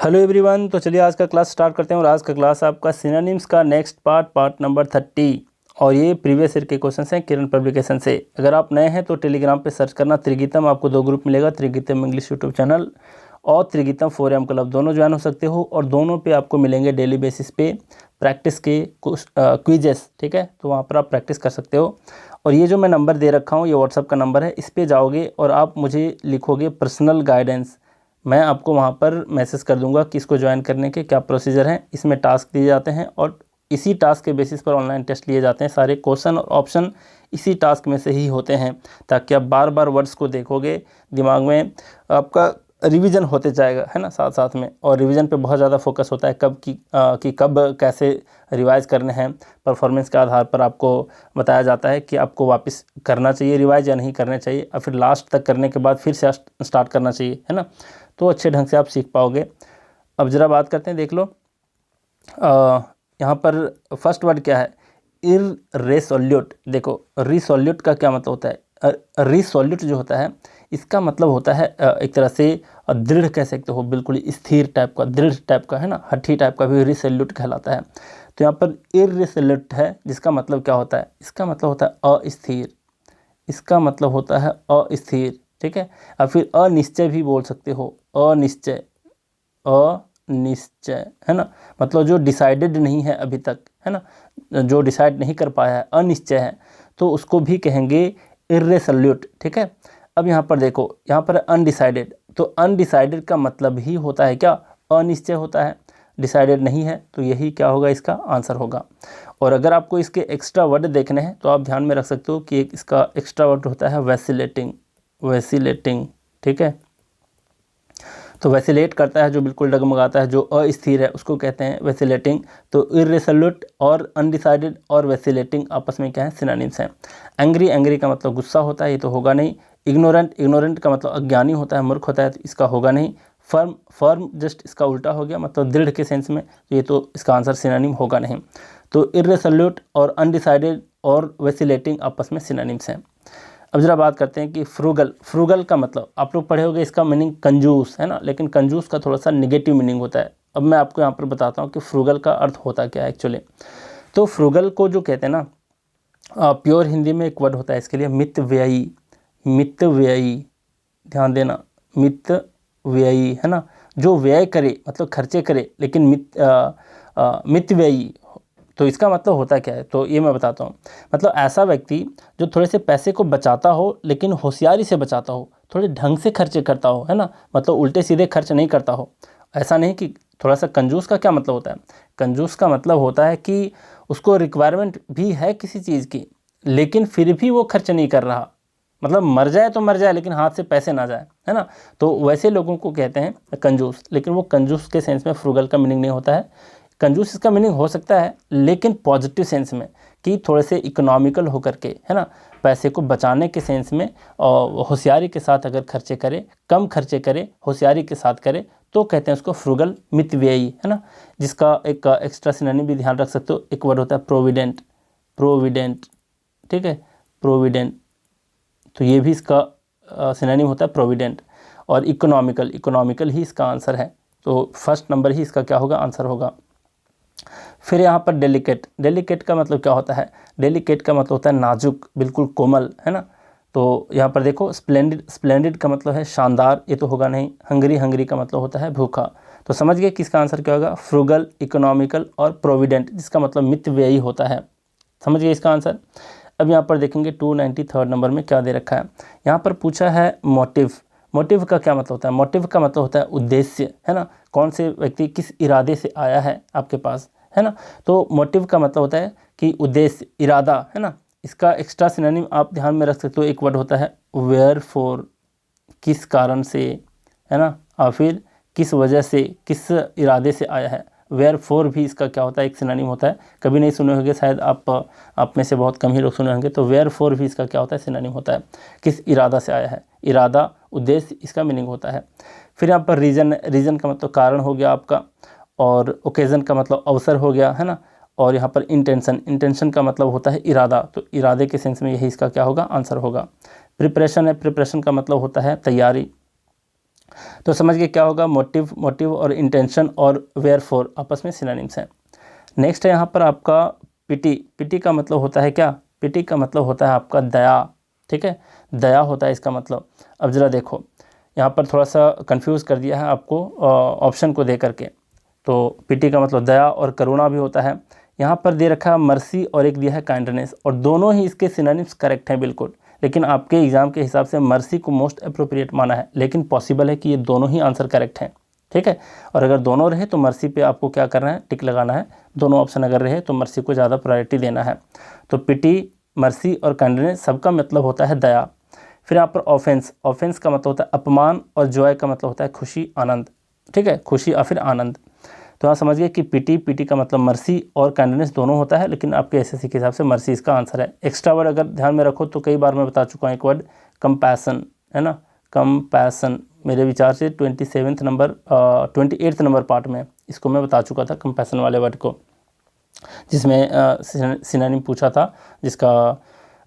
Hello everyone. तो चलिए आज का क्लास स्टार्ट करते हैं और आज का क्लास आपका सिनोनिम्स का नेक्स्ट पार्ट नंबर 30 और ये प्रीवियस ईयर के क्वेश्चंस हैं किरण पब्लिकेशन से। अगर आप नए हैं तो टेलीग्राम पे सर्च करना त्रिगीतम, आपको दो ग्रुप मिलेगा, त्रिगीतम इंग्लिश यूट्यूब चैनल और त्रिगीतम 4M क्लब, दोनों ज्वाइन हो सकते हो और दोनों पे आपको मिलेंगे डेली बेसिस पे प्रैक्टिस के क्विजेस। ठीक है, तो वहाँ पर आप प्रैक्टिस कर सकते हो। और ये जो मैं नंबर दे रखा हूँ ये व्हाट्सअप का नंबर है, इस पर जाओगे और आप मुझे लिखोगे पर्सनल गाइडेंस, मैं आपको वहाँ पर मैसेज कर दूंगा कि इसको ज्वाइन करने के क्या प्रोसीजर हैं। इसमें टास्क दिए जाते हैं और इसी टास्क के बेसिस पर ऑनलाइन टेस्ट लिए जाते हैं। सारे क्वेश्चन और ऑप्शन इसी टास्क में से ही होते हैं, ताकि आप बार बार वर्ड्स को देखोगे, दिमाग में आपका रिवीजन होते जाएगा, है ना, साथ साथ में। और रिवीजन पे बहुत ज़्यादा फोकस होता है कि कब कैसे रिवाइज़ करने हैं। परफॉर्मेंस के आधार पर आपको बताया जाता है कि आपको वापस करना चाहिए रिवाइज या नहीं करना चाहिए, और फिर लास्ट तक करने के बाद फिर से स्टार्ट करना चाहिए, है ना। तो अच्छे ढंग से आप सीख पाओगे। अब ज़रा बात करते हैं, देख लो यहाँ पर फर्स्ट वर्ड क्या है, इररेसोल्यूट। देखो रिसोल्यूट का क्या मतलब होता है। रिसोल्यूट जो होता है इसका मतलब होता है एक तरह से दृढ़ कह सकते हो, बिल्कुल स्थिर टाइप का, दृढ़ टाइप का, है ना, हठी टाइप का भी रिसोल्यूट कहलाता है। तो यहाँ पर इररेसोल्यूट है, जिसका मतलब क्या होता है, इसका मतलब होता है अस्थिर, इसका मतलब होता है अस्थिर। ठीक है, और फिर अनिश्चय भी बोल सकते हो, अनिश्चय, अनिश्चय, है ना, मतलब जो डिसाइडेड नहीं है अभी तक, है ना, जो डिसाइड नहीं कर पाया है, अनिश्चय है, तो उसको भी कहेंगे इर्रेसोल्यूट। ठीक है, अब यहाँ पर देखो, यहाँ पर अनडिसाइडेड, तो अनडिसाइडेड का मतलब ही होता है क्या, अनिश्चय होता है, डिसाइडेड नहीं है, तो यही क्या होगा, इसका आंसर होगा। और अगर आपको इसके एक्स्ट्रा वर्ड देखने हैं तो आप ध्यान में रख सकते हो कि एक इसका एक्स्ट्रा वर्ड होता है वैसिलेटिंग, वैसिलेटिंग। ठीक है, तो वैसिलेट करता है, जो बिल्कुल डगमगाता है, जो अस्थिर है, उसको कहते हैं वैसिलेटिंग। तो इर्रेसोल्यूट और अनडिसाइडेड और वैसिलेटिंग आपस में क्या है, सिनोनिम्स हैं। एंग्री, एंग्री का मतलब गुस्सा होता है, ये तो होगा नहीं। इग्नोरेंट, इग्नोरेंट का मतलब अज्ञानी होता है, मूर्ख होता है, तो इसका होगा नहीं। फर्म, फर्म जस्ट इसका उल्टा हो गया, मतलब दृढ़ के सेंस में, तो ये तो इसका आंसर सिनोनिम होगा नहीं। तो इर्रेसोल्यूट और अनडिसाइडेड और वैसिलेटिंग आपस में सिनोनिम्स हैं। अब जरा बात करते हैं कि फ्रूगल, फ्रूगल का मतलब आप लोग पढ़े होंगे, इसका मीनिंग कंजूस, है ना, लेकिन कंजूस का थोड़ा सा नेगेटिव मीनिंग होता है। अब मैं आपको यहाँ पर बताता हूँ कि फ्रूगल का अर्थ होता क्या है एक्चुअली। तो फ्रूगल को जो कहते हैं ना, प्योर हिंदी में एक वर्ड होता है इसके लिए, मितव्ययी, मितव्ययी, ध्यान देना, मितव्ययी, है ना, जो व्यय करे मतलब खर्चे करे, लेकिन मितव्ययी, तो इसका मतलब होता क्या है, तो ये मैं बताता हूँ। मतलब ऐसा व्यक्ति जो थोड़े से पैसे को बचाता हो, लेकिन होशियारी से बचाता हो, थोड़े ढंग से खर्चे करता हो, है ना, मतलब उल्टे सीधे खर्च नहीं करता हो। ऐसा नहीं कि थोड़ा सा। कंजूस का क्या मतलब होता है, कंजूस का मतलब होता है कि उसको रिक्वायरमेंट भी है किसी चीज़ की, लेकिन फिर भी वो खर्च नहीं कर रहा, मतलब मर जाए तो मर जाए, लेकिन हाथ से पैसे ना जाए, है ना। तो वैसे लोगों को कहते हैं कंजूस, लेकिन वो कंजूस के सेंस में फ्रूगल का मीनिंग नहीं होता है। कंजूस इसका मीनिंग हो सकता है, लेकिन पॉजिटिव सेंस में, कि थोड़े से इकोनॉमिकल होकर के, है ना, पैसे को बचाने के सेंस में, और होशियारी के साथ अगर खर्चे करे, कम खर्चे करे, होशियारी के साथ करे, तो कहते हैं उसको फ्रूगल, मितव्ययी, है ना। जिसका एक एक्स्ट्रा सिनोनिम भी ध्यान रख सकते हो, एक वर्ड होता है प्रोविडेंट, प्रोविडेंट। ठीक है, प्रोविडेंट, तो ये भी इसका सिनोनिम होता है प्रोविडेंट। और इकोनॉमिकल, इकोनॉमिकल ही इसका आंसर है, तो फर्स्ट नंबर ही इसका क्या होगा, आंसर होगा। फिर यहाँ पर डेलिकेट, डेलिकेट का मतलब क्या होता है, डेलिकेट का मतलब होता है नाजुक, बिल्कुल कोमल, है ना। तो यहाँ पर देखो स्प्लेंडिड, स्प्लेंडिड का मतलब है शानदार, ये तो होगा नहीं। हंगरी, हंगरी का मतलब होता है भूखा। तो समझ गए किसका आंसर क्या होगा, फ्रूगल, इकोनॉमिकल और प्रोविडेंट, जिसका मतलब मितव्ययी होता है। समझ गए इसका आंसर। अब यहाँ पर देखेंगे 293 नंबर में क्या दे रखा है। यहाँ पर पूछा है मोटिव, मोटिव का क्या मतलब होता है, मोटिव का मतलब होता है उद्देश्य, है ना, कौन से व्यक्ति किस इरादे से आया है आपके पास, है ना। तो मोटिव का मतलब होता है कि उद्देश्य, इरादा, है ना। इसका एक्स्ट्रा सिनोनिम आप ध्यान में रख सकते हो, एक वर्ड होता है वेयर फॉर, किस कारण से, है ना, और फिर किस वजह से, किस इरादे से आया है। वेयर फॉर भी इसका क्या होता है, एक सिनोनिम होता है। कभी नहीं सुने होंगे शायद, आप में से बहुत कम ही लोग सुने होंगे। तो वेयर फॉर भी इसका क्या होता है, सिनोनिम होता है, किस इरादा से आया है, इरादा, उद्देश्य, इसका मीनिंग होता है। फिर यहाँ पर रीज़न, रीज़न का मतलब कारण हो गया आपका, और ओकेज़न का मतलब अवसर हो गया, है ना। और यहाँ पर इंटेंशन, इंटेंशन का मतलब होता है इरादा, तो इरादे के सेंस में यही इसका क्या होगा, आंसर होगा। प्रिपरेशन है, प्रिपरेशन का मतलब होता है तैयारी। तो समझ गए क्या होगा, मोटिव और इंटेंशन और वेयरफॉर आपस में सिनोनिम्स हैं। नेक्स्ट है यहाँ पर आपका पिटी का मतलब होता है क्या, पिटी का मतलब होता है आपका दया, ठीक है, दया होता है इसका मतलब। अब ज़रा देखो यहाँ पर थोड़ा सा कंफ्यूज कर दिया है आपको ऑप्शन को दे करके। तो पिटी का मतलब दया और करुणा भी होता है। यहाँ पर दे रखा है मर्सी और एक दिया है काइंडनेस, और दोनों ही इसके सिनोनिम्स करेक्ट हैं बिल्कुल, लेकिन आपके एग्ज़ाम के हिसाब से मर्सी को मोस्ट अप्रोप्रिएट माना है, लेकिन पॉसिबल है कि ये दोनों ही आंसर करेक्ट हैं, ठीक है। और अगर दोनों रहे तो मर्सी पे आपको क्या करना है, टिक लगाना है। दोनों ऑप्शन अगर रहे तो मर्सी को ज़्यादा प्रायोरिटी देना है। तो पिटी, मर्सी और काइंडनेस सबका मतलब होता है दया। फिर यहाँ पर ऑफेंस का मतलब होता है अपमान, और जॉय का मतलब होता है खुशी, आनंद, ठीक है, खुशी या फिर आनंद। तो आप समझिए कि पिटी का मतलब मर्सी और काइंडनेस दोनों होता है, लेकिन आपके एसएससी के हिसाब से मर्सी इसका आंसर है। एक्स्ट्रा वर्ड अगर ध्यान में रखो तो कई बार मैं बता चुका हूँ, एक वर्ड कंपैसन है ना, कंपैसन मेरे विचार से 28 नंबर पार्ट में इसको मैं बता चुका था, कंपैसन वाले वर्ड को, जिसमें सिनोनिम पूछा था, जिसका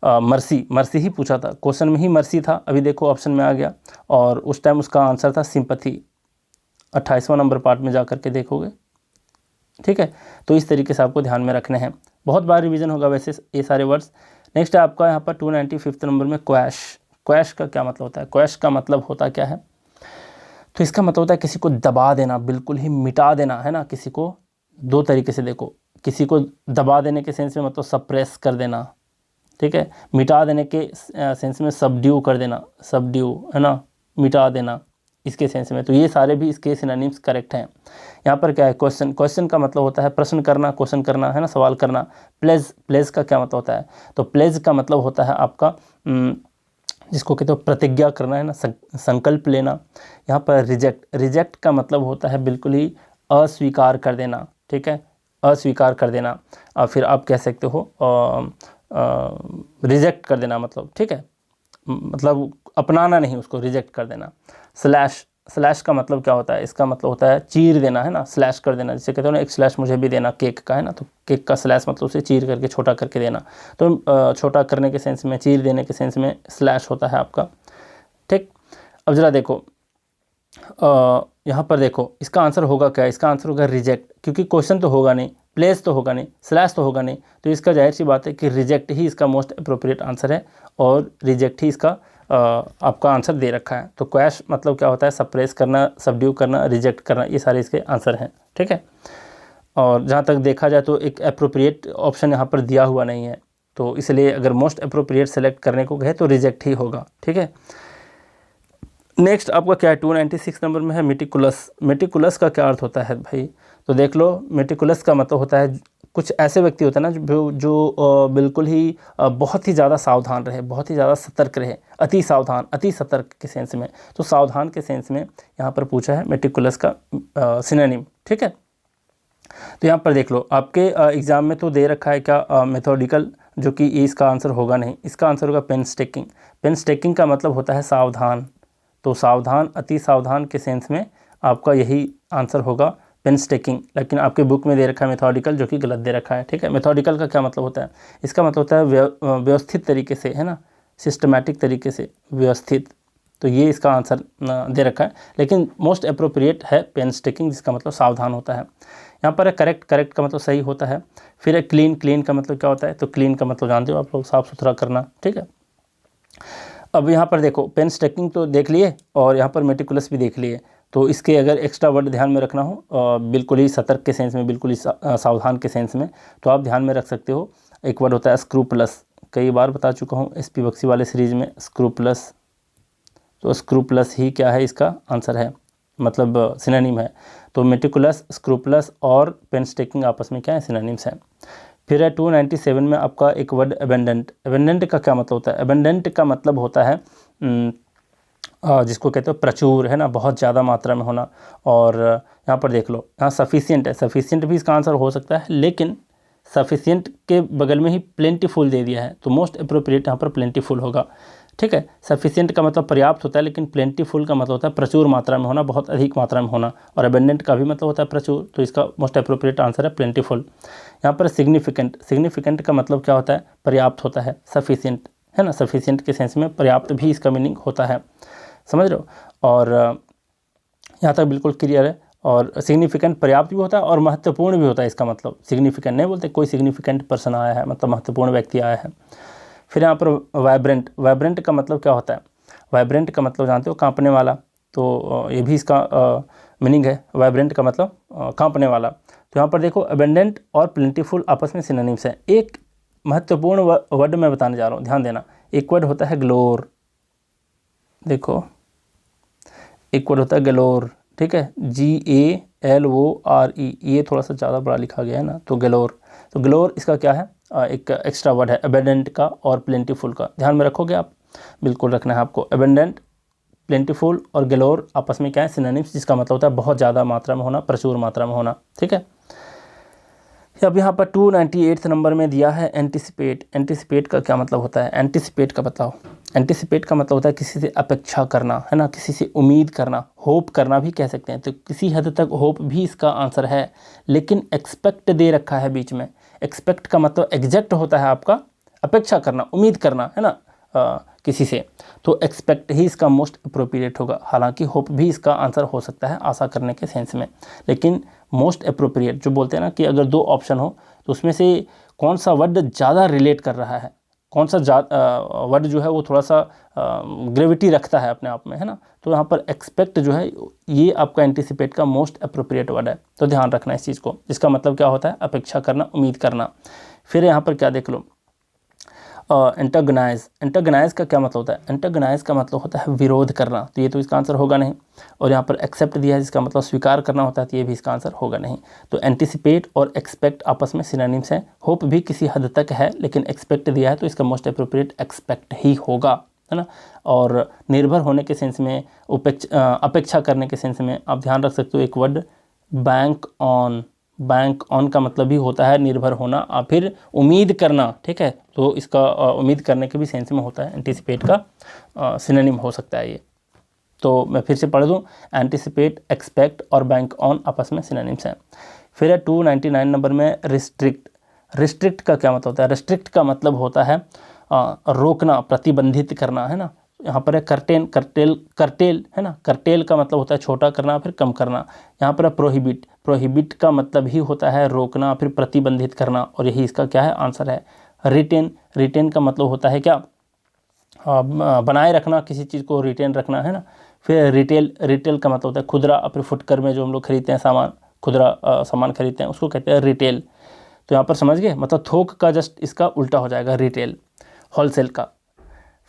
मर्सी ही पूछा था, क्वेश्चन में ही मर्सी था। अभी देखो ऑप्शन में आ गया, और उस टाइम उसका आंसर था सिंपथी, 28वां नंबर पार्ट में जा कर के देखोगे, ठीक है। तो इस तरीके से आपको ध्यान में रखने हैं, बहुत बार रिवीजन होगा वैसे ये सारे वर्ड्स। नेक्स्ट है आपका यहाँ पर 295 नंबर में क्वैश का क्या मतलब होता है, क्वैश का मतलब होता क्या है, तो इसका मतलब होता है किसी को दबा देना, बिल्कुल ही मिटा देना, है ना। किसी को दो तरीके से देखो, किसी को दबा देने के सेंस में मतलब सप्रेस कर देना, ठीक है, मिटा देने के सेंस में सबड्यू कर देना, सबड्यू है ना, मिटा देना इसके सेंस में। तो ये सारे भी इसके सिनोनिम्स करेक्ट हैं। यहाँ पर क्या है, क्वेश्चन का मतलब होता है प्रश्न करना, क्वेश्चन करना, है ना, सवाल करना। प्लेज का क्या मतलब होता है, तो प्लेज का मतलब होता है आपका जिसको कहते हो प्रतिज्ञा करना, है ना, संकल्प लेना। यहाँ पर रिजेक्ट का मतलब होता है बिल्कुल ही अस्वीकार कर देना, ठीक है, अस्वीकार कर देना। और फिर आप कह सकते हो रिजेक्ट कर देना, मतलब ठीक है, मतलब अपनाना नहीं, उसको रिजेक्ट कर देना। स्लैश का मतलब क्या होता है, इसका मतलब होता है चीर देना, है ना, स्लैश कर देना, जिसे कहते हो ना एक स्लैश मुझे भी देना केक का, है ना, तो केक का स्लैश मतलब उसे चीर करके छोटा करके देना। तो छोटा करने के सेंस में, चीर देने के सेंस में स्लैश होता है आपका, ठीक। अब ज़रा देखो यहाँ पर देखो इसका आंसर होगा क्या, इसका आंसर होगा रिजेक्ट, क्योंकि क्वेश्चन तो होगा नहीं, प्लेस तो होगा नहीं, स्लैश तो होगा नहीं, तो इसका जाहिर सी बात है कि रिजेक्ट ही इसका मोस्ट अप्रोप्रिएट आंसर है, और रिजेक्ट ही इसका आपका आंसर दे रखा है। तो क्वैश मतलब क्या होता है, सप्रेस करना, सबड्यू करना, रिजेक्ट करना, ये सारे इसके आंसर हैं, ठीक है। और जहाँ तक देखा जाए तो एक अप्रोप्रिएट ऑप्शन यहाँ पर दिया हुआ नहीं है, तो इसलिए अगर मोस्ट अप्रोप्रिएट सेलेक्ट करने को कहे तो रिजेक्ट ही होगा, ठीक है। नेक्स्ट आपका क्या है, 296 नंबर में है मेटिकुलस का क्या अर्थ होता है भाई, तो देख लो, मेटिकुलस का मतलब होता है कुछ ऐसे व्यक्ति होते हैं ना जो बिल्कुल ही बहुत ही ज़्यादा सावधान रहे, बहुत ही ज़्यादा सतर्क रहे, अति सावधान, अति सतर्क के सेंस में। तो सावधान के सेंस में यहाँ पर पूछा है मेटिकुलस का सिनोनिम, ठीक है। तो यहाँ पर देख लो आपके एग्ज़ाम में तो दे रखा है क्या मेथोडिकल, जो कि इसका आंसर होगा नहीं, इसका आंसर होगा पेनस्टेकिंग का मतलब होता है सावधान। तो सावधान, अति सावधान के सेंस में आपका यही आंसर होगा पेनस्टेकिंग, लेकिन आपके बुक में दे रखा है मेथोडिकल, जो कि गलत दे रखा है, ठीक है। मेथोडिकल का क्या मतलब होता है, इसका मतलब होता है व्यवस्थित तरीके से, है ना, सिस्टमैटिक तरीके से, व्यवस्थित। तो ये इसका आंसर दे रखा है, लेकिन मोस्ट अप्रोप्रिएट है पेनस्टेकिंग, जिसका मतलब सावधान होता है। यहाँ पर करेक्ट का मतलब सही होता है। फिर क्लीन का मतलब क्या होता है, तो क्लीन का मतलब जानते हो आप लोग, साफ़ सुथरा करना, ठीक है। अब यहाँ पर देखो पेनस्टेकिंग तो देख लिए, और यहाँ पर मेटिकुलस भी देख लिए, तो इसके अगर एक्स्ट्रा वर्ड ध्यान में रखना हो बिल्कुल ही सतर्क के सेंस में, बिल्कुल ही सावधान के सेंस में, तो आप ध्यान में रख सकते हो। एक वर्ड होता है स्क्रूपलस, कई बार बता चुका हूँ SP बक्सी वाले सीरीज़ में, स्क्रूपलस। तो स्क्रूपलस ही क्या है, इसका आंसर है, मतलब सिनोनिम है। तो मेटिकुलस, स्क्रूपलस और पेनस्टेकिंग आपस में क्या है, सिनोनिम्स हैं। फिर है 297 में आपका एक वर्ड एबेंडेंट का क्या मतलब होता है, एबेंडेंट का मतलब होता है जिसको कहते हो प्रचुर, है ना, बहुत ज़्यादा मात्रा में होना। और यहाँ पर देख लो, यहाँ सफिशिएंट है, सफिशिएंट भी इसका आंसर हो सकता है, लेकिन सफिशिएंट के बगल में ही प्लेंटीफुल दे दिया है, तो मोस्ट अप्रोप्रिएट यहाँ पर प्लेंटीफुल होगा, ठीक है। सफिशिएंट का मतलब पर्याप्त होता है, लेकिन प्लेंटीफुल का मतलब होता है प्रचुर मात्रा में होना, बहुत अधिक मात्रा में होना, और का भी मतलब होता है प्रचुर, तो इसका मोस्ट अप्रोप्रिएट आंसर है प्लेंटीफुल। यहाँ पर सिग्निफिकेंट का मतलब क्या होता है, पर्याप्त होता है, सफिशिएंट, है ना, सफिशिएंट के सेंस में पर्याप्त भी इसका मीनिंग होता है, समझ रहे हो। और यहाँ तक बिल्कुल क्लियर है। और सिग्निफिकेंट पर्याप्त भी होता है और महत्वपूर्ण भी होता है। इसका मतलब सिग्निफिकेंट नहीं बोलते, कोई सिग्निफिकेंट पर्सन आया है मतलब महत्वपूर्ण व्यक्ति आया है। फिर यहाँ पर वाइब्रेंट, वाइब्रेंट का मतलब क्या होता है? वाइब्रेंट का मतलब जानते हो, कांपने वाला। तो ये भी इसका मीनिंग है, वाइब्रेंट का मतलब कांपने वाला। तो यहाँ पर देखो अबेंडेंट और प्लेंटीफुल आपस में सिनोनिम्स हैं। एक महत्वपूर्ण वर्ड मैं बताने जा रहा हूँ, ध्यान देना। एक वर्ड होता है ग्लोर, देखो एक वर्ड होता है ग्लोर, ठीक है, GALORE, ये थोड़ा सा ज़्यादा बड़ा लिखा गया है ना, तो ग्लोर। तो ग्लोर इसका क्या है? एक एक्स्ट्रा वर्ड है अबेंडेंट का और प्लेंटीफुल का। ध्यान में रखोगे आप, बिल्कुल रखना है आपको। अबेंडेंट, प्लेंटीफुल और ग्लोर आपस में क्या है? सिनोनिम्स, जिसका मतलब होता है बहुत ज़्यादा मात्रा में होना, प्रचुर मात्रा में होना, ठीक है। अब यहाँ पर 298 नंबर में दिया है एंटिसिपेट। एंटिसिपेट का क्या मतलब होता है? एंटिसिपेट का बताओ। एंटिसिपेट का मतलब होता है किसी से अपेक्षा करना, है ना, किसी से उम्मीद करना, होप करना भी कह सकते हैं। तो किसी हद तक होप भी इसका आंसर है, लेकिन एक्सपेक्ट दे रखा है बीच में। एक्सपेक्ट का मतलब एग्जैक्ट होता है आपका अपेक्षा करना, उम्मीद करना, है ना, किसी से। तो एक्सपेक्ट ही इसका मोस्ट अप्रोप्रिएट होगा। हालांकि होप भी इसका आंसर हो सकता है आशा करने के सेंस में, लेकिन मोस्ट अप्रोप्रिएट जो बोलते हैं ना कि अगर दो ऑप्शन हो तो उसमें से कौन सा वर्ड ज़्यादा रिलेट कर रहा है, कौन सा वर्ड जो है वो थोड़ा सा ग्रेविटी रखता है अपने आप में, है ना। तो यहाँ पर एक्सपेक्ट जो है ये आपका एंटिसिपेट का मोस्ट अप्रोप्रिएट वर्ड है। तो ध्यान रखना इस चीज़ को, जिसका मतलब क्या होता है? अपेक्षा करना, उम्मीद करना। फिर यहाँ पर क्या देख लो, एंटागोनाइज। एंटागोनाइज का क्या मतलब होता है? एंटागोनाइज का मतलब होता है विरोध करना, तो ये तो इसका आंसर होगा नहीं। और यहाँ पर एक्सेप्ट दिया है जिसका मतलब स्वीकार करना होता है, तो ये भी इसका आंसर होगा नहीं। तो एंटिसिपेट और एक्सपेक्ट आपस में सिनोनिम्स हैं। होप भी किसी हद तक है, लेकिन एक्सपेक्ट दिया है तो इसका मोस्ट अप्रोप्रिएट एक्सपेक्ट ही होगा, है ना। और निर्भर होने के सेंस में, अपेक्षा करने के सेंस में आप ध्यान रख सकते हो एक word bank on. Bank on का मतलब भी होता है निर्भर होना और फिर उम्मीद करना, ठीक है। तो इसका उम्मीद करने के भी सेंस में होता है, एंटिसिपेट का सिनोनिम हो सकता है ये। तो मैं फिर से पढ़ दूँ, एंटिसिपेट, एक्सपेक्ट और बैंक ऑन आपस में सिनोनिम्स हैं। फिर है 299 नंबर में रिस्ट्रिक्ट। रिस्ट्रिक्ट का क्या मतलब होता है? रिस्ट्रिक्ट का मतलब होता है रोकना, प्रतिबंधित करना, है ना। यहाँ पर है कर्टेन, कर्टेल, है ना। कर्टेल का मतलब होता है छोटा करना फिर कम करना। यहाँ पर है प्रोहिबिट। प्रोहिबिट का मतलब ही होता है रोकना फिर प्रतिबंधित करना, और यही इसका क्या है? आंसर है। रिटेन। रिटेन का मतलब होता है क्या? बनाए रखना, किसी चीज़ को रिटेन रखना, है ना। फिर रिटेल। रिटेल का मतलब होता है खुदरा, फिर फुटकर में जो हम लोग खरीदते हैं सामान, खुदरा सामान खरीदते हैं, उसको कहते हैं रिटेल। तो यहाँ पर समझ गए, मतलब थोक का जस्ट इसका उल्टा हो जाएगा रिटेल, होलसेल का।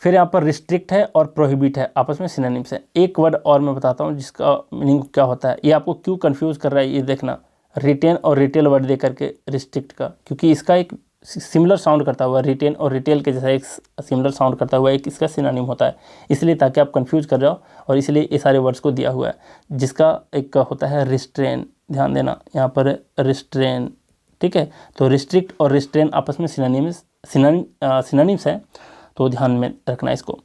फिर यहाँ पर रिस्ट्रिक्ट है और प्रोहिबिट है, आपस में सिनोनिम्स है। एक वर्ड और मैं बताता हूँ जिसका मीनिंग क्या होता है। ये आपको क्यों कंफ्यूज कर रहा है ये देखना, रिटेन और रिटेल वर्ड दे करके रिस्ट्रिक्ट का, क्योंकि इसका एक सिमिलर साउंड करता हुआ, रिटेन और रिटेल के जैसा एक सिमिलर साउंड करता हुआ एक इसका सिनोनिम होता है, इसलिए ताकि आप कंफ्यूज कर जाओ, और इसलिए ये सारे वर्ड्स को दिया हुआ है। जिसका एक होता है रिस्ट्रेन, ध्यान देना यहाँ पर रिस्ट्रेन, ठीक है। तो रिस्ट्रिक्ट और रिस्ट्रेन आपस में सिनोनिम्स है, तो ध्यान में रखना इसको।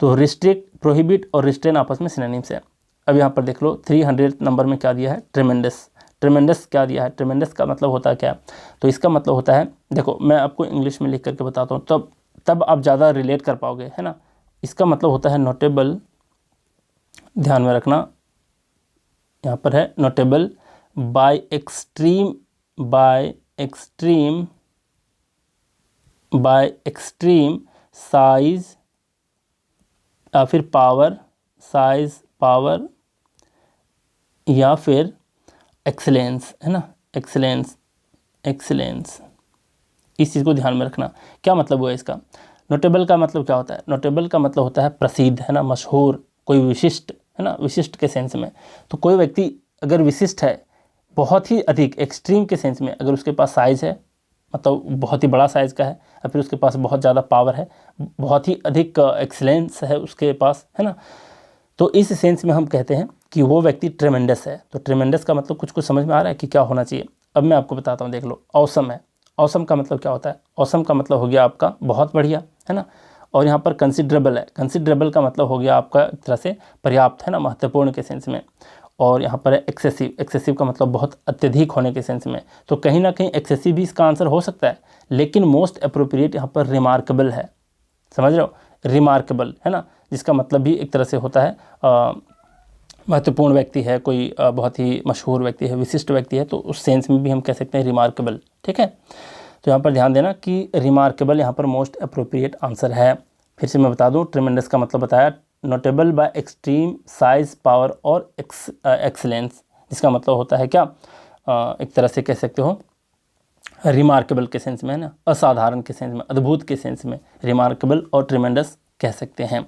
तो रिस्ट्रिक्ट, प्रोहिबिट और रिस्ट्रेन आपस में सिनोनिम्स है। अब यहाँ पर देख लो 300 नंबर में क्या दिया है? ट्रेमेंडस। ट्रेमेंडस क्या दिया है? ट्रेमेंडस का मतलब होता है क्या? तो इसका मतलब होता है, देखो मैं आपको इंग्लिश में लिख करके बताता हूँ, तब आप ज़्यादा रिलेट कर पाओगे, है ना। इसका मतलब होता है नोटेबल, ध्यान में रखना, यहाँ पर है notable by extreme, by extreme size, फिर पावर, साइज, पावर, या फिर एक्सीलेंस, है ना, एक्सीलेंस, इस चीज़ को ध्यान में रखना। क्या मतलब हुआ इसका? नोटेबल का मतलब क्या होता है? नोटेबल का मतलब होता है प्रसिद्ध, है ना, मशहूर, कोई विशिष्ट, है ना, विशिष्ट के सेंस में। तो कोई व्यक्ति अगर विशिष्ट है, बहुत ही अधिक, एक्सट्रीम के सेंस में, अगर उसके पास साइज़ है, मतलब बहुत ही बड़ा साइज़ का है, और फिर उसके पास बहुत ज़्यादा पावर है, बहुत ही अधिक एक्सीलेंस है उसके पास, है ना, तो इस सेंस में हम कहते हैं कि वो व्यक्ति ट्रेमेंडस है। तो ट्रेमेंडस का मतलब कुछ समझ में आ रहा है कि क्या होना चाहिए? अब मैं आपको बताता हूँ, देख लो। ऑसम है। ऑसम का मतलब क्या होता है? ऑसम का मतलब हो गया आपका बहुत बढ़िया, है ना। और यहाँ पर कंसिडरेबल है। कंसिडरेबल का मतलब हो गया आपका एक तरह से पर्याप्त, है ना, महत्वपूर्ण के सेंस में। और यहाँ पर है एक्सेसिव। एक्सेसिव का मतलब बहुत अत्यधिक होने के सेंस में। तो कहीं ना कहीं एक्सेसिव भी इसका आंसर हो सकता है, लेकिन मोस्ट अप्रोप्रिएट यहाँ पर रिमार्केबल है, समझ रहे हो, रिमार्केबल, है ना, जिसका मतलब भी एक तरह से होता है महत्वपूर्ण व्यक्ति है, कोई बहुत ही मशहूर व्यक्ति है, विशिष्ट व्यक्ति है, तो उस सेंस में भी हम कह सकते हैं रिमार्केबल। ठीक है, तो यहाँ पर ध्यान देना कि रिमार्केबल यहाँ पर मोस्ट अप्रोप्रिएट आंसर है। फिर से मैं बता दूँ, ट्रिमेंडस का मतलब बताया, notable by extreme size, power और एक्सीलेंस, जिसका मतलब होता है क्या, एक तरह से कह सकते हो रिमार्केबल के सेंस में, है ना, असाधारण के सेंस में, अद्भुत के सेंस में रिमार्केबल और ट्रिमेंडस कह सकते हैं।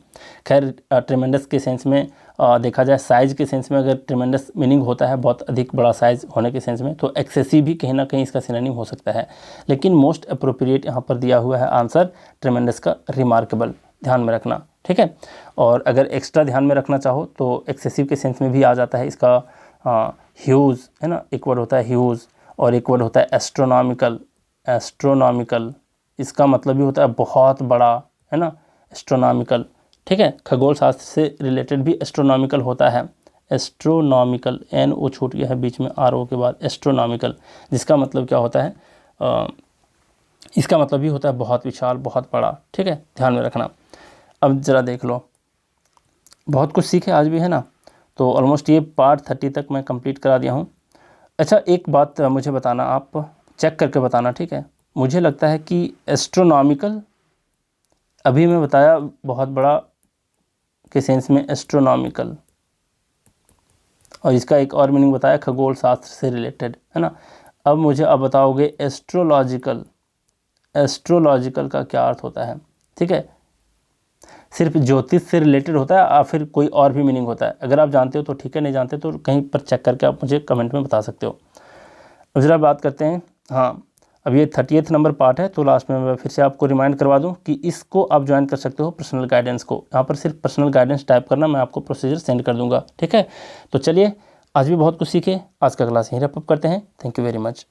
खैर ट्रिमेंडस के सेंस में देखा जाए, साइज़ के सेंस में अगर ट्रिमेंडस मीनिंग होता है बहुत अधिक बड़ा साइज़ होने के सेंस में, तो एक्सेसिव भी कहीं ना कहीं इसका सिनोनिम हो सकता है, लेकिन मोस्ट अप्रोप्रिएट यहाँ पर दिया हुआ है आंसर ट्रिमेंडस का रिमार्केबल, ध्यान में रखना। ठीक है, और अगर एक्स्ट्रा ध्यान में रखना चाहो तो एक्सेसिव के सेंस में भी आ जाता है इसका ह्यूज, है ना, एक वर्ड होता है ह्यूज और एक वर्ड होता है एस्ट्रोनॉमिकल। एस्ट्रोनॉमिकल इसका मतलब भी होता है बहुत बड़ा, है ना, एस्ट्रोनॉमिकल। ठीक है, खगोल शास्त्र से रिलेटेड भी एस्ट्रोनॉमिकल होता है, एस्ट्रोनॉमिकल, एन ओ छूट गया है बीच में आर ओ के बाद, एस्ट्रोनॉमिकल, जिसका मतलब क्या होता है, इसका मतलब भी होता है बहुत विशाल, बहुत बड़ा। ठीक है, ध्यान में रखना। अब ज़रा देख लो, बहुत कुछ सीखे आज भी, है ना, तो ऑलमोस्ट ये पार्ट 30 तक मैं कंप्लीट करा दिया हूँ। अच्छा, एक बात मुझे बताना, आप चेक करके बताना, ठीक है, मुझे लगता है कि एस्ट्रोनॉमिकल अभी मैं बताया बहुत बड़ा के सेंस में एस्ट्रोनॉमिकल, और इसका एक और मीनिंग बताया खगोल शास्त्र से रिलेटेड, है ना। अब मुझे अब बताओगे एस्ट्रोलॉजिकल, एस्ट्रोलॉजिकल का क्या अर्थ होता है। ठीक है, सिर्फ ज्योतिष से रिलेटेड होता है या फिर कोई और भी मीनिंग होता है, अगर आप जानते हो तो ठीक है, नहीं जानते तो कहीं पर चेक करके आप मुझे कमेंट में बता सकते हो। अब ज़रा बात करते हैं, हाँ अब ये 30th नंबर पार्ट है, तो लास्ट में मैं फिर से आपको रिमाइंड करवा दूं कि इसको आप ज्वाइन कर सकते हो पर्सनल गाइडेंस को। यहाँ पर सिर्फ पर्सनल गाइडेंस टाइप करना, मैं आपको प्रोसीजर सेंड कर दूंगा। ठीक है, तो चलिए आज भी बहुत कुछ सीखे, आज का क्लास यहीं रैप अप करते हैं। Thank you very much.